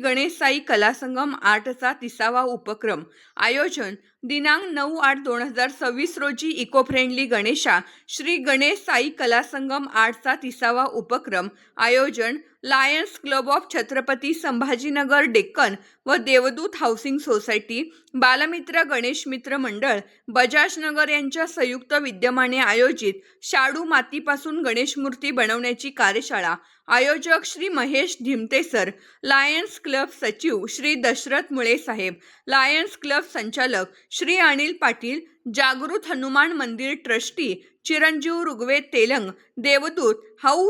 गणेश साई कला संगम आर्टचा 30वा उपक्रम आयोजन दिनांक 9/8/2026 रोजी इको फ्रेंडली गणेशा श्री गणेश साई कला संगम आर्टचा 30वा उपक्रम आयोजन lions club of Chhatrapati Sambhajinagar Deccan व देवदूत हाऊसिंग सोसायटी बालमित्र गणेश मित्र मंडळ बजाजनगर यांच्या संयुक्त विद्यमाने आयोजित शाडू मातीपासून गणेश मूर्ती बनवण्याची कार्यशाळा आयोजक Shri Mahesh Dhimate sir, Lions Club सचिव श्री दशरथ मुळे साहेब, लायन्स क्लब संचालक श्री अनिल पाटील, जागृत हनुमान मंदिर ट्रस्टी चिरंजीव ऋग्वेद तेलंग, देवदूत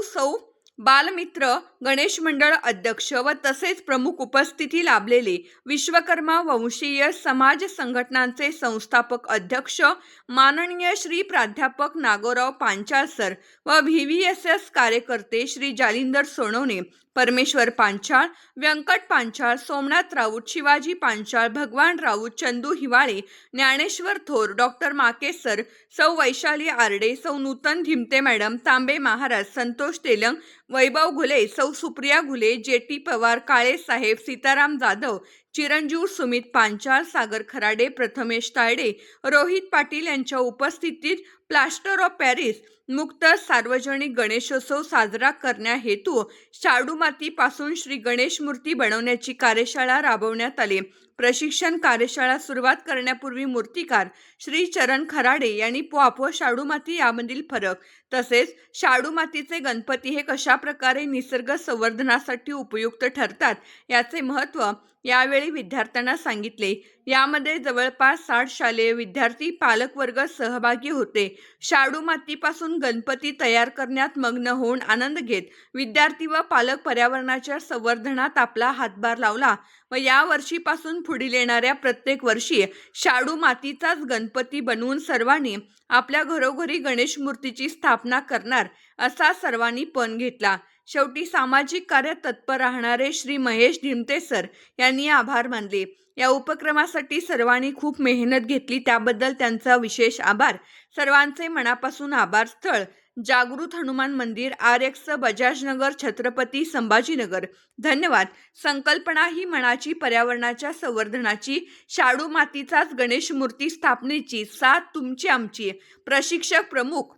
सौ बालमित्र गणेश मंडळ अध्यक्ष व तसेच प्रमुख उपस्थिती लाभलेले विश्वकर्मा वंशीय समाज संघटनांचे संस्थापक अध्यक्ष माननीय श्री प्राध्यापक नागोराव पांचाळ सर व VVSS कार्यकर्ते श्री जालिंदर सोनवणे, परमेश्वर पांचाळ, व्यंकट पांचाळ, सोमनाथ राऊत, शिवाजी पांचाळ, भगवान राऊत, चंदू हिवाळे, ज्ञानेश्वर थोर, डॉक्टर माकेश सर, सौ वैशाली आरडे, सौ नूतन धिमते मॅडम, तांबे महाराज, संतोष तेलंग, वैभव घुले, सौ सुप्रिया घुले, JT पवार, काळे साहेब, सीताराम जाधव, चिरंजीव सुमित पांचाळ, सागर खराडे, प्रथमेश तायडे, रोहित पाटील यांच्या उपस्थितीत प्लास्टर ऑफ पॅरिस मुक्त सार्वजनिक गणेशोत्सव साजरा करण्या हेतू शाडू मातीपासून श्री गणेश मूर्ती बनवण्याची कार्यशाळा राबवण्यात आली। प्रशिक्षण कार्यशाळा सुरुवात करण्यापूर्वी मूर्तिकार श्री चरण खराडे यांनी पॉप व शाडू माती यामधील फरक तसेच शाडू मातीचे गणपती हे कशा प्रकारे निसर्ग संवर्धनासाठी उपयुक्त ठरतात याचे महत्त्व यावेळी विद्यार्थ्यांना सांगितले। यामध्ये जवळपास 60 शालेय विद्यार्थी पालकवर्ग सहभागी होते। शाडू मातीपासून गणपती तयार करण्यात मग्न होऊन आनंद घेत विद्यार्थी व पालक पर्यावरणाच्या संवर्धनात आपला हातभार लावला व या वर्षीपासून पुढील येणाऱ्या प्रत्येक वर्षी शाडू मातीचाच गणपती बनवून सर्वांनी आपल्या घरोघरी गणेश मूर्तीची स्थापना करणार असा सर्वांनी पण घेतला। शेवटी सामाजिक कार्यात तत्पर राहणारे श्री महेश धिमते सर यांनी आभार मानले। या उपक्रमासाठी सर्वांनी खूप मेहनत घेतली त्याबद्दल त्यांचा विशेष आभार। सर्वांचे मनापासून आभार। स्थळ जागृत हनुमान मंदिर RX बजाजनगर छत्रपती संभाजीनगर। धन्यवाद। संकल्पना ही मनाची पर्यावरणाच्या संवर्धनाची शाडू मातीचाच गणेश मूर्ती स्थापनेची साथ तुमची आमची। प्रशिक्षक प्रमुख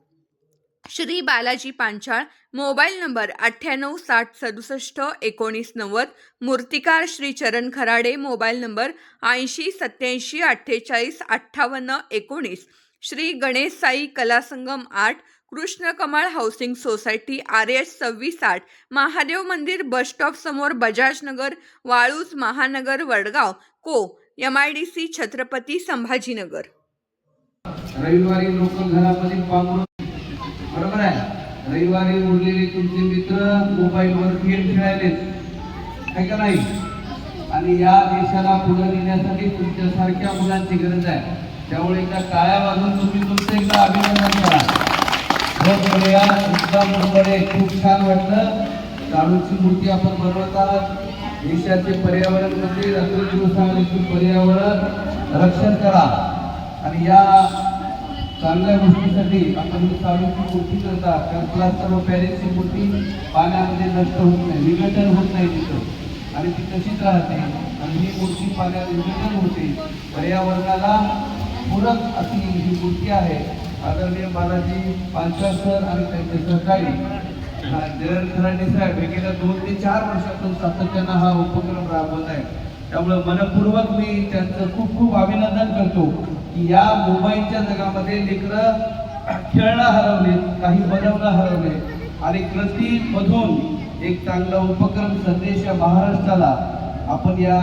श्री बालाजी पांचाळ, मोबाईल नंबर 9860671990, मूर्तिकार श्री चरण खराडे, मोबाईल नंबर 8087484819, श्री गणेश साई कला संगम आर्ट, कृष्ण कमळ हाऊसिंग सोसायटी RH 26/8, महादेव मंदिर बस स्टॉप समोर बजाजनगर, वाळूज, महानगर, वडगाव को MIDC छत्रपती संभाजीनगर। रविवारी लोक घरामध्ये पांघरून बरोबर आहे, रविवारी उरलेले तुमचे मित्र मोबाईलवर गेम खेळायले काय का नाही, आणि या देशाला पुढे नेण्यासाठी तुमच्यासारख्या मुलांची गरज आहे। त्यामुळे एकदा टाळ्या वाजवून तुम्ही तुमचं एकदा अभिनंदन करा। खूप छान वाटलं। शाडूची मूर्ती आपण बनवत आहात। देशाचे पर्यावरण मंत्री पर्यावरण रक्षण करा आणि या चांगल्या गोष्टीसाठी आपण शाडूची मूर्ती करतात। कारण प्लास्टर ऑफ पॅरिसची मूर्ती पाण्यामध्ये नष्ट होत नाही, विघटन होत नाही तिथं, आणि ती तशीच राहते आणि ही मूर्ती पाण्यात विघटन होते। पर्यावरणाला पूरक अशी ही मूर्ती आहे। आदरणीय बालाजी पांचाळ सर आणि त्यांचे सहकारी जयंत खराडे साहेब हे गेल्या 2 ते 4 वर्षातून सातत्यानं हा उपक्रम राबवत आहे। त्यामुळे मनपूर्वक मी त्यांचं खूप खूप अभिनंदन करतो की या मोबाईलच्या जगामध्ये लेकरं खेळणं हरवले, काही बनवणं हरवले, आणि कृतीमधून एक चांगला उपक्रम संदेश या महाराष्ट्राला आपण या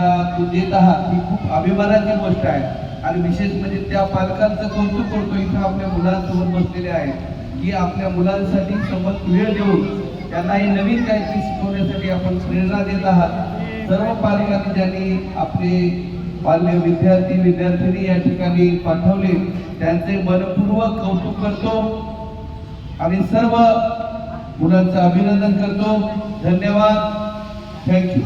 देत आहात ही खूप अभिमानाची गोष्ट आहे। आणि विशेष म्हणजे त्या पालकांचं कौतुक करतो इथं आपल्या मुलांसोबत बसलेले आहेत की आपल्या मुलांसाठी सोबत वेळ देऊन त्यांनाही नवीन काहीतरी शिकवण्यासाठी आपण प्रेरणा देत आहात। सर्व पालकांनी ज्यांनी आपले बाल्य विद्यार्थी या ठिकाणी पाठवले त्यांचे मनपूर्वक कौतुक करतो आणि सर्व मुलांचं अभिनंदन करतो। धन्यवाद। थँक्यू।